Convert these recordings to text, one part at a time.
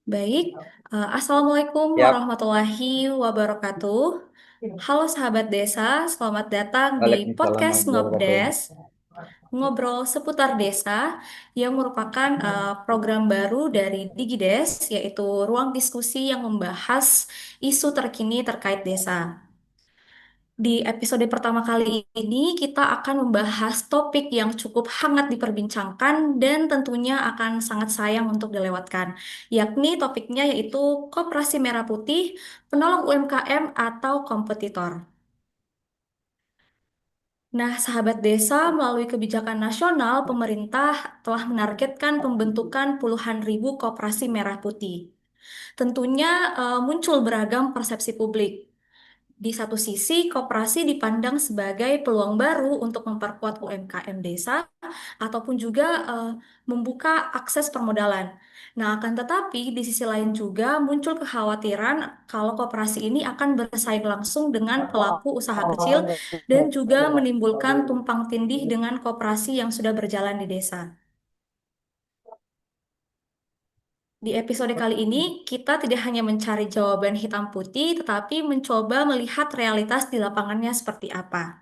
Baik, Assalamualaikum Siap. warahmatullahi wabarakatuh. Halo sahabat desa, selamat datang di Waalaikumsalam podcast warahmatullahi wabarakatuh. Ngobdes, ngobrol seputar desa, yang merupakan program baru dari Digides, yaitu ruang diskusi yang membahas isu terkini terkait desa. Di episode pertama kali ini, kita akan membahas topik yang cukup hangat diperbincangkan dan tentunya akan sangat sayang untuk dilewatkan, yakni topiknya yaitu Koperasi Merah Putih, penolong UMKM atau kompetitor. Nah, sahabat desa, melalui kebijakan nasional, pemerintah telah menargetkan pembentukan puluhan ribu koperasi merah putih. Tentunya muncul beragam persepsi publik. Di satu sisi, koperasi dipandang sebagai peluang baru untuk memperkuat UMKM desa ataupun juga membuka akses permodalan. Nah, akan tetapi di sisi lain juga muncul kekhawatiran kalau koperasi ini akan bersaing langsung dengan pelaku usaha kecil dan juga menimbulkan tumpang tindih dengan koperasi yang sudah berjalan di desa. Di episode kali ini, kita tidak hanya mencari jawaban hitam putih, tetapi mencoba melihat realitas di lapangannya seperti apa.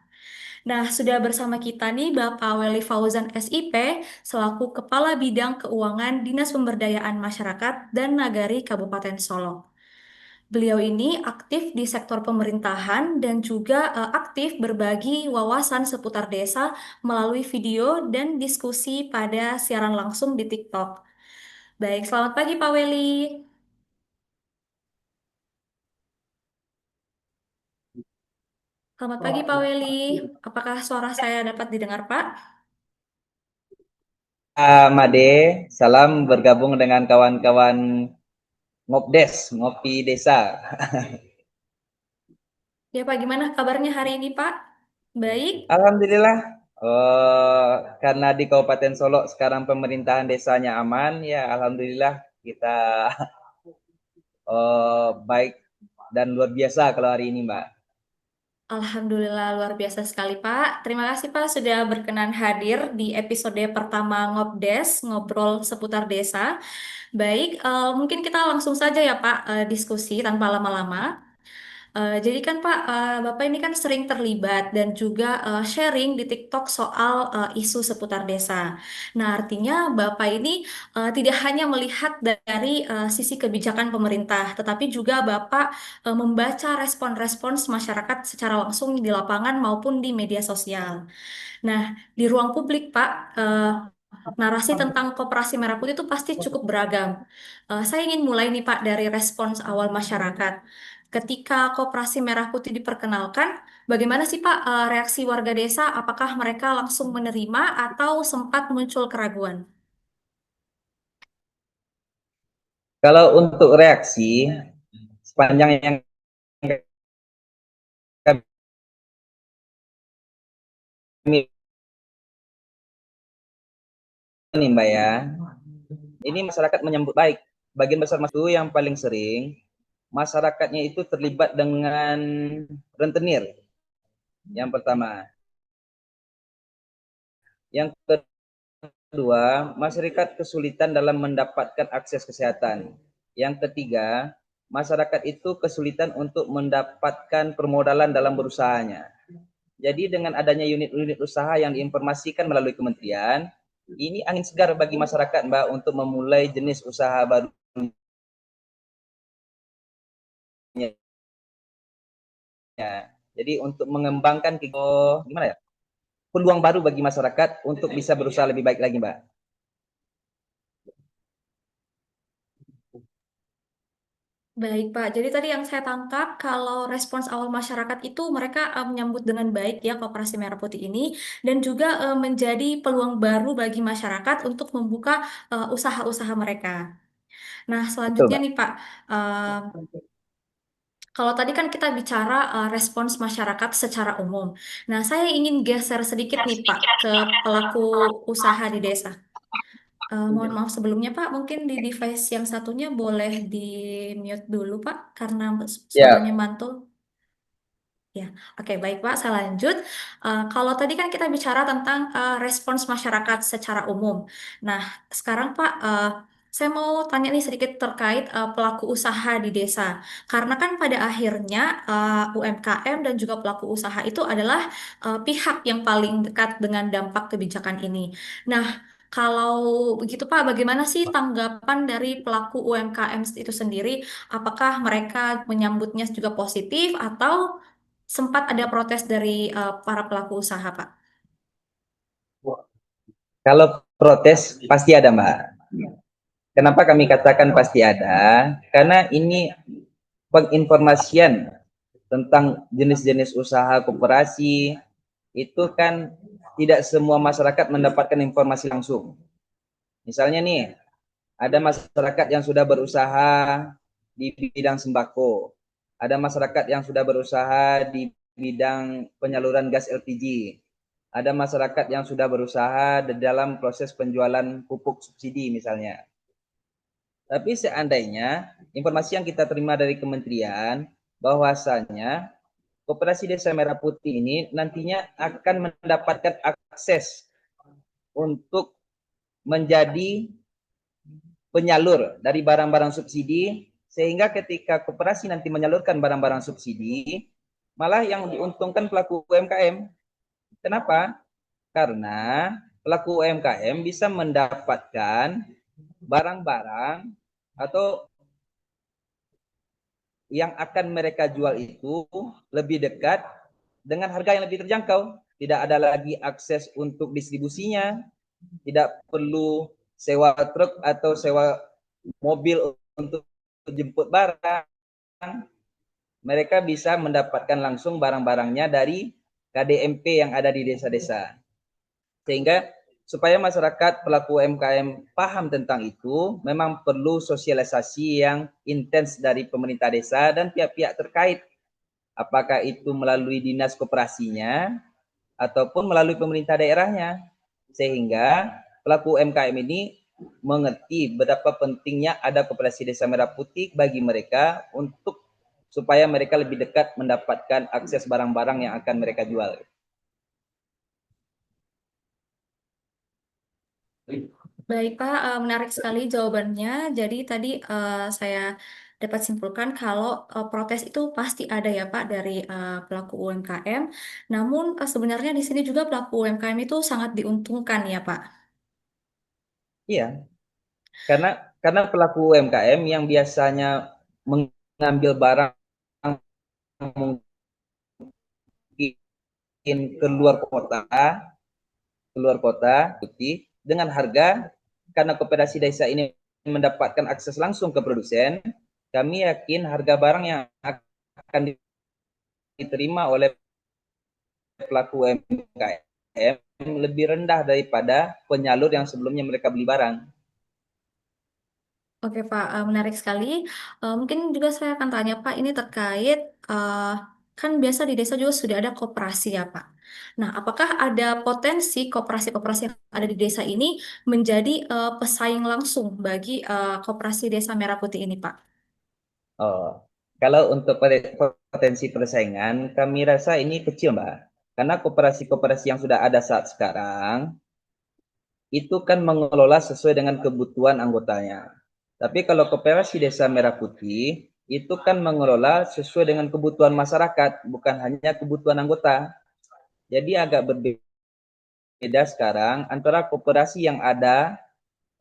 Nah, sudah bersama kita nih Bapak Weli Fauzan SIP selaku Kepala Bidang Keuangan Dinas Pemberdayaan Masyarakat dan Nagari Kabupaten Solok. Beliau ini aktif di sektor pemerintahan dan juga aktif berbagi wawasan seputar desa melalui video dan diskusi pada siaran langsung di TikTok. Baik, selamat pagi Pak Weli. Selamat pagi Pak Weli. Apakah suara saya dapat didengar Pak? Made, salam bergabung dengan kawan-kawan Ngopdes, Ngopi Desa. Ya Pak, gimana kabarnya hari ini Pak? Baik. Alhamdulillah, karena di Kabupaten Solok sekarang pemerintahan desanya aman, ya alhamdulillah kita baik dan luar biasa kalau hari ini, Mbak. Alhamdulillah luar biasa sekali Pak. Terima kasih Pak sudah berkenan hadir di episode pertama Ngobdes, ngobrol seputar desa. Baik, mungkin kita langsung saja ya Pak diskusi tanpa lama-lama. Jadi kan Pak, Bapak ini kan sering terlibat dan juga sharing di TikTok soal isu seputar desa. Nah, artinya Bapak ini tidak hanya melihat dari sisi kebijakan pemerintah, tetapi juga Bapak membaca respon-respons masyarakat secara langsung di lapangan maupun di media sosial. Nah, di ruang publik Pak, narasi tentang Koperasi Merah Putih itu pasti cukup beragam. Saya ingin mulai nih Pak dari respons awal masyarakat. Ketika Koperasi Merah Putih diperkenalkan, bagaimana sih Pak reaksi warga desa? Apakah mereka langsung menerima atau sempat muncul keraguan? Kalau untuk reaksi, sepanjang yang kami ini Mbak ya, ini masyarakat menyambut baik. Bagian besar mas itu yang paling sering masyarakatnya itu terlibat dengan rentenir. Yang pertama, yang kedua, masyarakat kesulitan dalam mendapatkan akses kesehatan. Yang ketiga, masyarakat itu kesulitan untuk mendapatkan permodalan dalam berusahanya. Jadi dengan adanya unit-unit usaha yang diinformasikan melalui kementerian, ini angin segar bagi masyarakat Mbak untuk memulai jenis usaha barunya. Jadi untuk mengembangkan gimana ya? Peluang baru bagi masyarakat untuk bisa berusaha lebih baik lagi, Mbak. Baik, Pak. Jadi tadi yang saya tangkap, kalau respons awal masyarakat itu mereka menyambut dengan baik ya Koperasi Merah Putih ini dan juga menjadi peluang baru bagi masyarakat untuk membuka usaha-usaha mereka. Nah, Betul, selanjutnya Mbak. nih Pak, kalau tadi kan kita bicara respons masyarakat secara umum. Nah, saya ingin geser sedikit nih Pak ke pelaku usaha di desa. Mohon maaf sebelumnya Pak, mungkin di device yang satunya boleh di mute dulu Pak karena suaranya Ya, mantul. Ya, oke baik Pak, saya lanjut. Kalau tadi kan kita bicara tentang respons masyarakat secara umum. Nah, sekarang Pak, Saya mau tanya nih sedikit terkait pelaku usaha di desa. Karena kan pada akhirnya UMKM dan juga pelaku usaha itu adalah pihak yang paling dekat dengan dampak kebijakan ini. Nah, kalau begitu Pak, bagaimana sih tanggapan dari pelaku UMKM itu sendiri? Apakah mereka menyambutnya juga positif atau sempat ada protes dari para pelaku usaha, Pak? Kalau protes pasti ada, Mbak. Kenapa kami katakan pasti ada? Karena ini penginformasian tentang jenis-jenis usaha koperasi itu kan tidak semua masyarakat mendapatkan informasi langsung. Misalnya nih, ada masyarakat yang sudah berusaha di bidang sembako, ada masyarakat yang sudah berusaha di bidang penyaluran gas LPG, ada masyarakat yang sudah berusaha di dalam proses penjualan pupuk subsidi misalnya. Tapi seandainya informasi yang kita terima dari kementerian bahwasanya Koperasi Desa Merah Putih ini nantinya akan mendapatkan akses untuk menjadi penyalur dari barang-barang subsidi, sehingga ketika koperasi nanti menyalurkan barang-barang subsidi, malah yang diuntungkan pelaku UMKM. Kenapa? Karena pelaku UMKM bisa mendapatkan barang-barang atau yang akan mereka jual itu lebih dekat dengan harga yang lebih terjangkau. Tidak ada lagi akses untuk distribusinya, tidak perlu sewa truk atau sewa mobil untuk jemput barang. Mereka bisa mendapatkan langsung barang-barangnya dari KDMP yang ada di desa-desa. Sehingga supaya masyarakat pelaku UMKM paham tentang itu, memang perlu sosialisasi yang intens dari pemerintah desa dan pihak-pihak terkait. Apakah itu melalui dinas koperasinya ataupun melalui pemerintah daerahnya. Sehingga pelaku UMKM ini mengerti betapa pentingnya ada koperasi Desa Merah Putih bagi mereka untuk supaya mereka lebih dekat mendapatkan akses barang-barang yang akan mereka jual. Baik Pak, menarik sekali jawabannya. Jadi tadi saya dapat simpulkan kalau protes itu pasti ada ya Pak dari pelaku UMKM. Namun sebenarnya di sini juga pelaku UMKM itu sangat diuntungkan ya Pak. Iya, karena pelaku UMKM yang biasanya mengambil barang mungkin keluar kota putih dengan harga, karena koperasi desa ini mendapatkan akses langsung ke produsen, kami yakin harga barang yang akan diterima oleh pelaku UMKM lebih rendah daripada penyalur yang sebelumnya mereka beli barang. Oke Pak, menarik sekali. Mungkin juga saya akan tanya Pak, ini terkait kan biasa di desa juga sudah ada koperasi ya Pak. Nah, apakah ada potensi koperasi-koperasi yang ada di desa ini menjadi pesaing langsung bagi koperasi Desa Merah Putih ini Pak? Oh, kalau untuk potensi persaingan, kami rasa ini kecil, Mbak. Karena koperasi-koperasi yang sudah ada saat sekarang itu kan mengelola sesuai dengan kebutuhan anggotanya. Tapi kalau koperasi Desa Merah Putih itu kan mengelola sesuai dengan kebutuhan masyarakat, bukan hanya kebutuhan anggota. Jadi agak berbeda sekarang antara koperasi yang ada,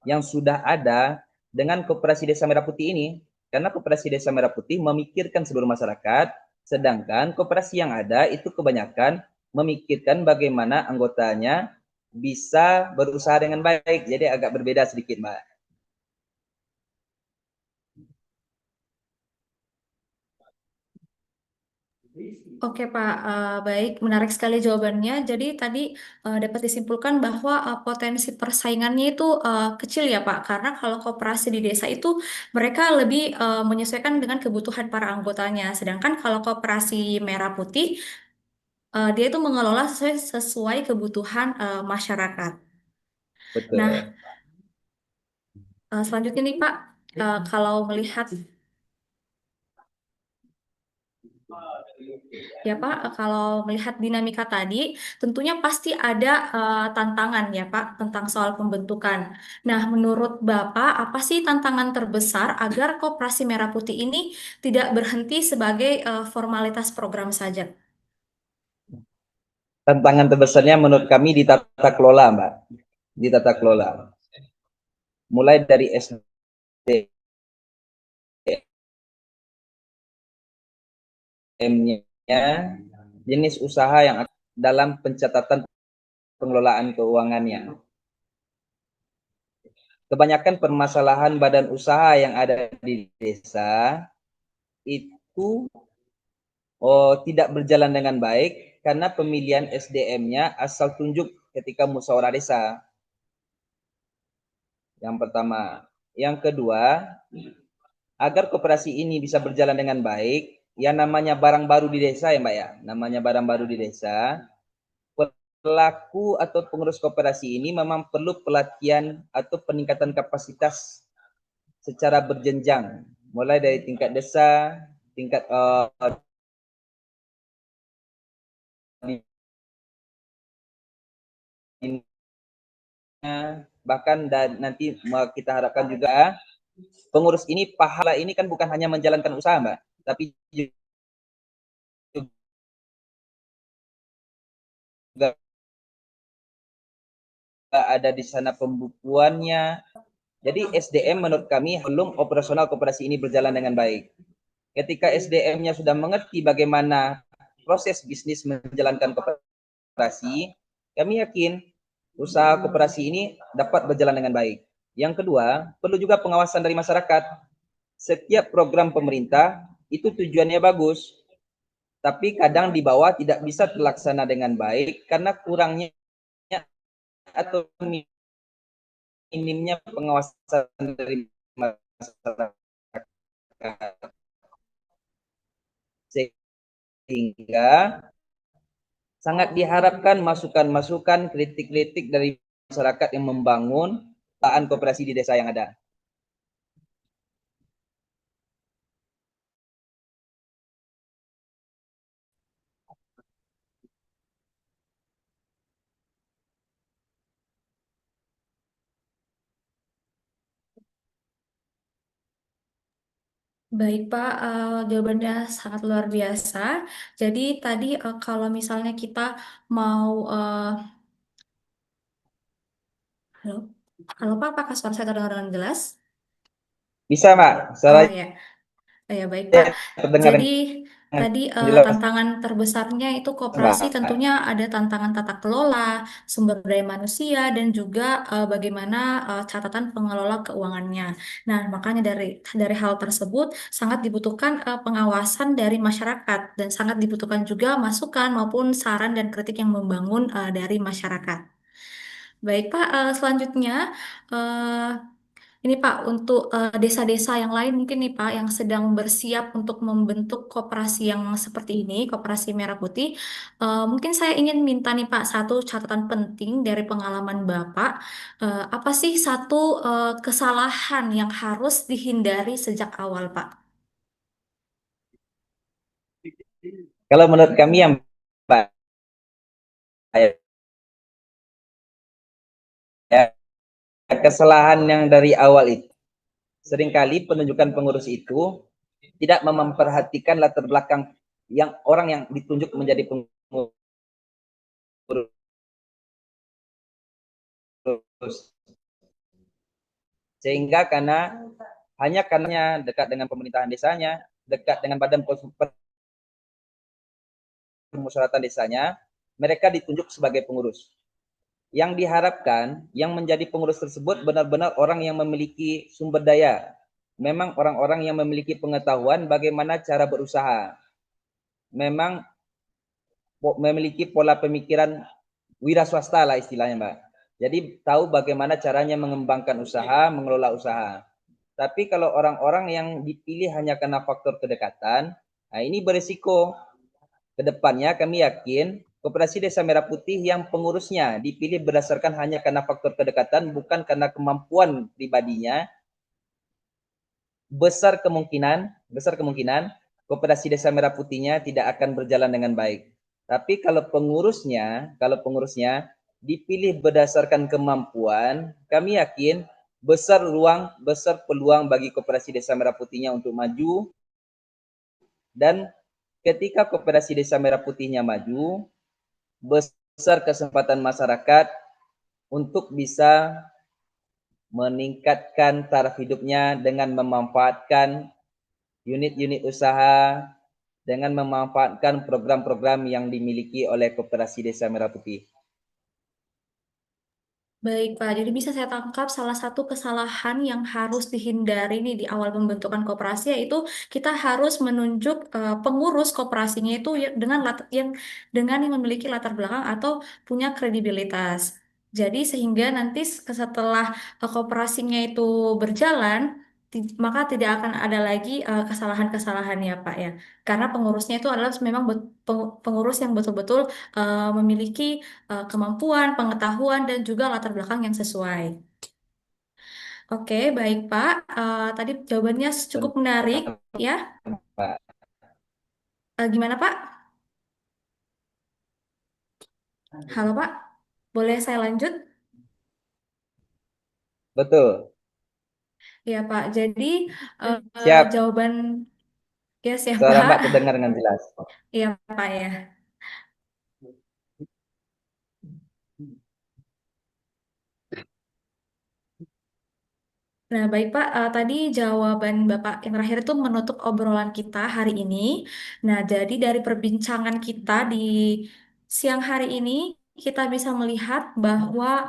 yang sudah ada dengan koperasi Desa Merah Putih ini. Karena koperasi Desa Merah Putih memikirkan seluruh masyarakat, sedangkan koperasi yang ada itu kebanyakan memikirkan bagaimana anggotanya bisa berusaha dengan baik. Jadi agak berbeda sedikit, Mbak. Oke Pak, baik, menarik sekali jawabannya. Jadi tadi dapat disimpulkan bahwa potensi persaingannya itu kecil ya Pak, karena kalau koperasi di desa itu mereka lebih menyesuaikan dengan kebutuhan para anggotanya. Sedangkan kalau koperasi merah putih, dia itu mengelola sesuai kebutuhan masyarakat. Betul. Nah, selanjutnya nih Pak, kalau melihat Ya Pak, kalau melihat dinamika tadi, tentunya pasti ada tantangan ya Pak tentang soal pembentukan. Nah, menurut Bapak, apa sih tantangan terbesar agar Koperasi Merah Putih ini tidak berhenti sebagai formalitas program saja? Tantangan terbesarnya menurut kami di tata kelola, Mbak. Di tata kelola. Mulai dari SDM-nya, jenis usaha yang dalam pencatatan pengelolaan keuangannya. Kebanyakan permasalahan badan usaha yang ada di desa itu tidak berjalan dengan baik karena pemilihan SDM-nya asal tunjuk ketika musyawarah desa. Yang pertama. Yang kedua, agar koperasi ini bisa berjalan dengan baik, yang namanya barang baru di desa ya Mbak ya, namanya barang baru di desa, pelaku atau pengurus koperasi ini memang perlu pelatihan atau peningkatan kapasitas secara berjenjang, mulai dari tingkat desa, tingkat bahkan dan nanti kita harapkan juga pengurus ini pahala ini kan bukan hanya menjalankan usaha Mbak, tapi juga ada di sana pembukuannya. Jadi SDM menurut kami belum operasional koperasi ini berjalan dengan baik. Ketika SDM-nya sudah mengerti bagaimana proses bisnis menjalankan koperasi, kami yakin usaha koperasi ini dapat berjalan dengan baik. Yang kedua, perlu juga pengawasan dari masyarakat. Setiap program pemerintah itu tujuannya bagus, tapi kadang di bawah tidak bisa terlaksana dengan baik karena kurangnya atau minimnya pengawasan dari masyarakat. Sehingga sangat diharapkan masukan-masukan, kritik-kritik dari masyarakat yang membangun perusahaan koperasi di desa yang ada. Baik Pak, jawabannya sangat luar biasa. Jadi tadi kalau misalnya kita mau, halo, halo Pak, apakah suara saya terdengar dengan jelas? Bisa, Mbak? Oh Suaranya ya, ya baik Pak. terdengar Jadi dengan tadi jelas, tantangan terbesarnya itu koperasi Mbak. tentunya ada tantangan tata kelola, sumber daya manusia, dan juga bagaimana catatan pengelola keuangannya. Nah, makanya dari hal tersebut sangat dibutuhkan pengawasan dari masyarakat dan sangat dibutuhkan juga masukan maupun saran dan kritik yang membangun dari masyarakat. Baik Pak, selanjutnya. eh, ini Pak, untuk desa-desa yang lain mungkin nih Pak, yang sedang bersiap untuk membentuk koperasi yang seperti ini, Koperasi Merah Putih. Mungkin saya ingin minta nih Pak, satu catatan penting dari pengalaman Bapak. Apa sih satu kesalahan yang harus dihindari sejak awal Pak? Kalau menurut kami yang Mbak, ya, kesalahan yang dari awal itu seringkali penunjukan pengurus itu tidak memperhatikan latar belakang yang orang yang ditunjuk menjadi pengurus, sehingga hanya karena dekat dengan pemerintahan desanya, dekat dengan badan permusyawaratan desanya, mereka ditunjuk sebagai pengurus. Yang diharapkan yang menjadi pengurus tersebut benar-benar orang yang memiliki sumber daya, memang orang-orang yang memiliki pengetahuan bagaimana cara berusaha, memang memiliki pola pemikiran wira swasta lah istilahnya Mbak. Jadi tahu bagaimana caranya mengembangkan usaha, mengelola usaha. Tapi kalau orang-orang yang dipilih hanya karena faktor kedekatan, nah ini berisiko. Kedepannya kami yakin Koperasi Desa Merah Putih yang pengurusnya dipilih berdasarkan hanya karena faktor kedekatan, bukan karena kemampuan pribadinya, besar kemungkinan Koperasi Desa Merah Putihnya tidak akan berjalan dengan baik. Tapi kalau pengurusnya dipilih berdasarkan kemampuan, kami yakin besar peluang bagi Koperasi Desa Merah Putihnya untuk maju, dan ketika Koperasi Desa Merah Putihnya maju, besar kesempatan masyarakat untuk bisa meningkatkan taraf hidupnya dengan memanfaatkan unit-unit usaha, dengan memanfaatkan program-program yang dimiliki oleh Koperasi Desa Merah Putih. Baik, Pak. Jadi bisa saya tangkap salah satu kesalahan yang harus dihindari nih di awal pembentukan koperasi yaitu kita harus menunjuk pengurus koperasinya itu dengan yang memiliki latar belakang atau punya kredibilitas. Jadi sehingga nanti setelah koperasinya itu berjalan, maka tidak akan ada lagi kesalahan-kesalahan ya, Pak ya. Karena pengurusnya itu adalah memang pengurus yang betul-betul memiliki kemampuan, pengetahuan, dan juga latar belakang yang sesuai. Oke, baik Pak. Tadi jawabannya cukup menarik ya. Pak. Gimana Pak? Halo Pak, boleh saya lanjut? Betul. Ya Pak, jadi Siap. jawaban ya siapa Suara Pak? Mbak terdengar dengan jelas. Iya Pak ya. Nah, baik Pak, tadi jawaban Bapak yang terakhir itu menutup obrolan kita hari ini. Nah, jadi dari perbincangan kita di siang hari ini, kita bisa melihat bahwa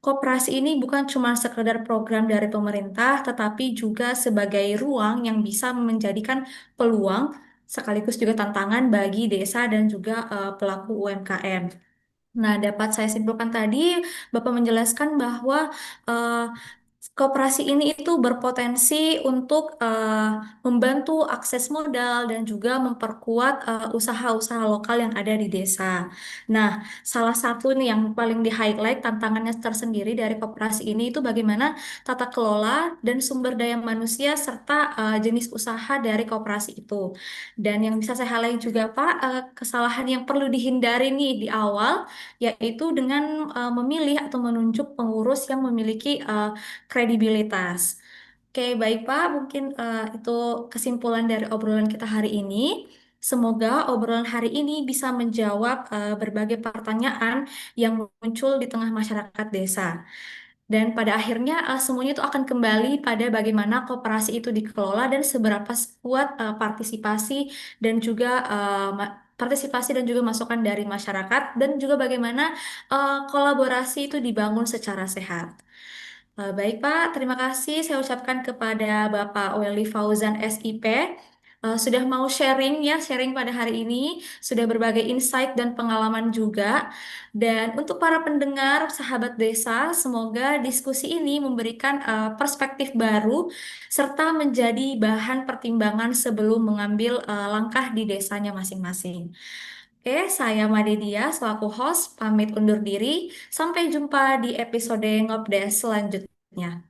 koperasi ini bukan cuma sekedar program dari pemerintah, tetapi juga sebagai ruang yang bisa menjadikan peluang sekaligus juga tantangan bagi desa dan juga pelaku UMKM. Nah, dapat saya simpulkan tadi, Bapak menjelaskan bahwa eh, koperasi ini itu berpotensi untuk membantu akses modal dan juga memperkuat usaha-usaha lokal yang ada di desa. Nah, salah satu nih yang paling di-highlight tantangannya tersendiri dari koperasi ini itu bagaimana tata kelola dan sumber daya manusia serta jenis usaha dari koperasi itu. Dan yang bisa saya highlight juga, Pak, kesalahan yang perlu dihindari nih di awal yaitu dengan memilih atau menunjuk pengurus yang memiliki kredibilitas. Oke, baik Pak, mungkin itu kesimpulan dari obrolan kita hari ini. Semoga obrolan hari ini bisa menjawab berbagai pertanyaan yang muncul di tengah masyarakat desa. Dan pada akhirnya semuanya itu akan kembali pada bagaimana koperasi itu dikelola dan seberapa kuat partisipasi dan juga masukan dari masyarakat dan juga bagaimana kolaborasi itu dibangun secara sehat. Baik Pak, terima kasih saya ucapkan kepada Bapak Weli Fauzan SIP sudah mau sharing ya, sharing pada hari ini, sudah berbagi insight dan pengalaman juga. Dan untuk para pendengar, sahabat desa, semoga diskusi ini memberikan perspektif baru serta menjadi bahan pertimbangan sebelum mengambil langkah di desanya masing-masing. Oke, saya Madedia selaku host pamit undur diri. Sampai jumpa di episode Ngobdes selanjutnya.